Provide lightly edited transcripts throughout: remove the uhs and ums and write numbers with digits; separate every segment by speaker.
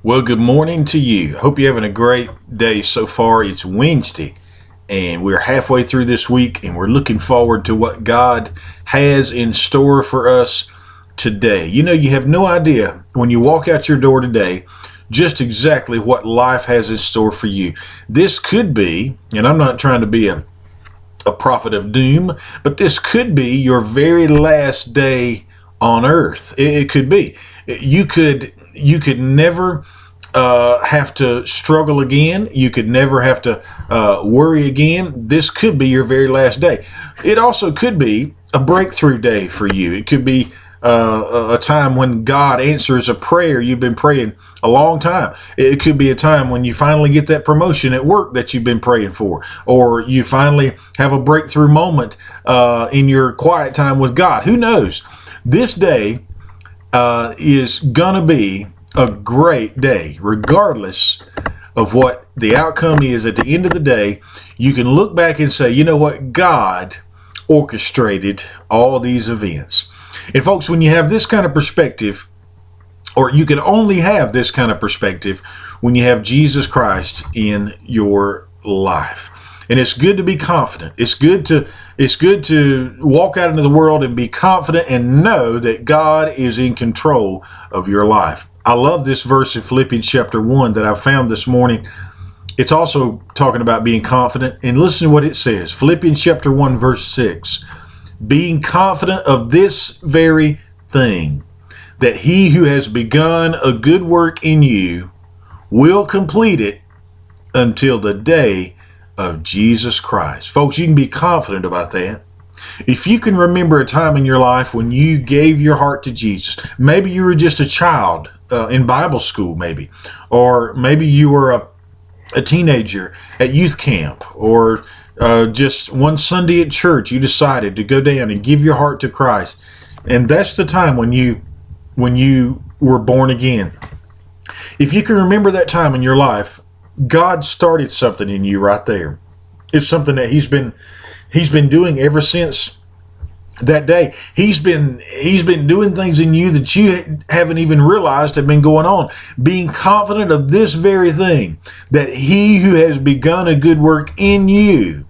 Speaker 1: Well, good morning to you. Hope you're having a great day so far. It's Wednesday, and we're halfway through this week, and we're looking forward to what God has in store for us today. You know, you have no idea when you walk out your door today just exactly what life has in store for you. This could be, and I'm not trying to be a prophet of doom, but this could be your very last day on earth. It could be. You could never have to struggle again. You could never have to worry again. This could be your very last day. It also could be a breakthrough day for you. It could be a time when God answers a prayer you've been praying a long time. It could be a time when you finally get that promotion at work that you've been praying for, or you finally have a breakthrough moment in your quiet time with God. Who knows? This day is going to be a great day, regardless of what the outcome is. At the end of the day, you can look back and say, you know what? God orchestrated all these events. And folks, when you have this kind of perspective, or you can only have this kind of perspective when you have Jesus Christ in your life. And it's good to be confident. It's good to walk out into the world and be confident and know that God is in control of your life. I love this verse in Philippians chapter 1 that I found this morning. It's also talking about being confident. And listen to what it says. Philippians chapter 1 verse 6. Being confident of this very thing, that he who has begun a good work in you will complete it until the day of Jesus Christ. Folks, you can be confident about that. If you can remember a time in your life when you gave your heart to Jesus, maybe you were just a child in Bible school, maybe, or maybe you were a teenager at youth camp, or just one Sunday at church, you decided to go down and give your heart to Christ. And that's the time when you were born again. If you can remember that time in your life, God started something in you right there. It's something that He's been doing ever since that day. He's been doing things in you that you haven't even realized have been going on. Being confident of this very thing, that He who has begun a good work in you,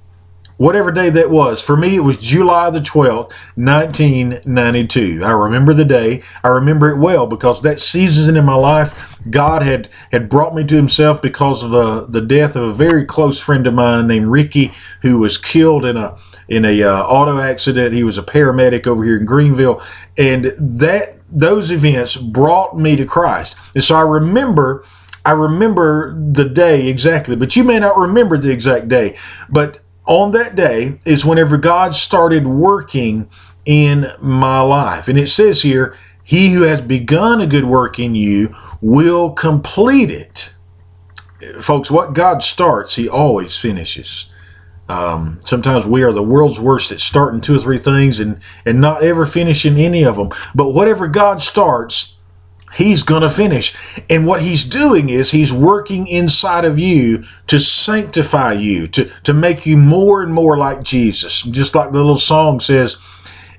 Speaker 1: whatever day that was. For me, it was July the 12th, 1992. I remember the day. I remember it well because that season in my life, God had brought me to Himself because of the death of a very close friend of mine named Ricky, who was killed in a auto accident. He was a paramedic over here in Greenville, and those events brought me to Christ. And so I remember the day exactly, but you may not remember the exact day. But on that day is whenever God started working in my life. And it says here, he who has begun a good work in you will complete it. Folks, what God starts, He always finishes. Sometimes we are the world's worst at starting 2 or 3 things and not ever finishing any of them. But whatever God starts, He's going to finish. And what He's doing is He's working inside of you to sanctify you, to make you more and more like Jesus. Just like the little song says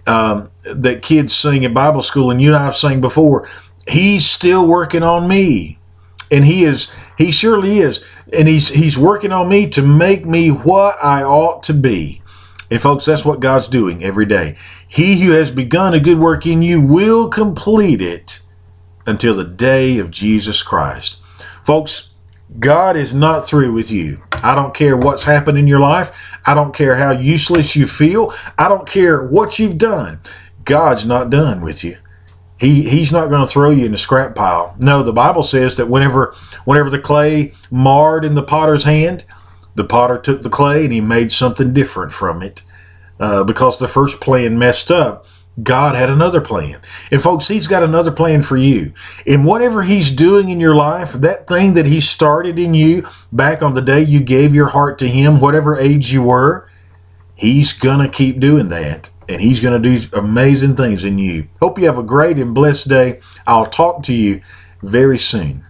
Speaker 1: that kids sing in Bible school, and you and I have sang before, He's still working on me. And He surely is. And He's working on me to make me what I ought to be. And folks, that's what God's doing every day. He who has begun a good work in you will complete it until the day of Jesus Christ. Folks, God is not through with you. I don't care what's happened in your life. I don't care how useless you feel. I don't care what you've done. God's not done with you. He's not going to throw you in the scrap pile. No, the Bible says that whenever the clay marred in the potter's hand, the potter took the clay and he made something different from it. Because the first plan messed up, God had another plan. And folks, He's got another plan for you. And whatever He's doing in your life, that thing that He started in you back on the day you gave your heart to Him, whatever age you were, He's going to keep doing that. And He's going to do amazing things in you. Hope you have a great and blessed day. I'll talk to you very soon.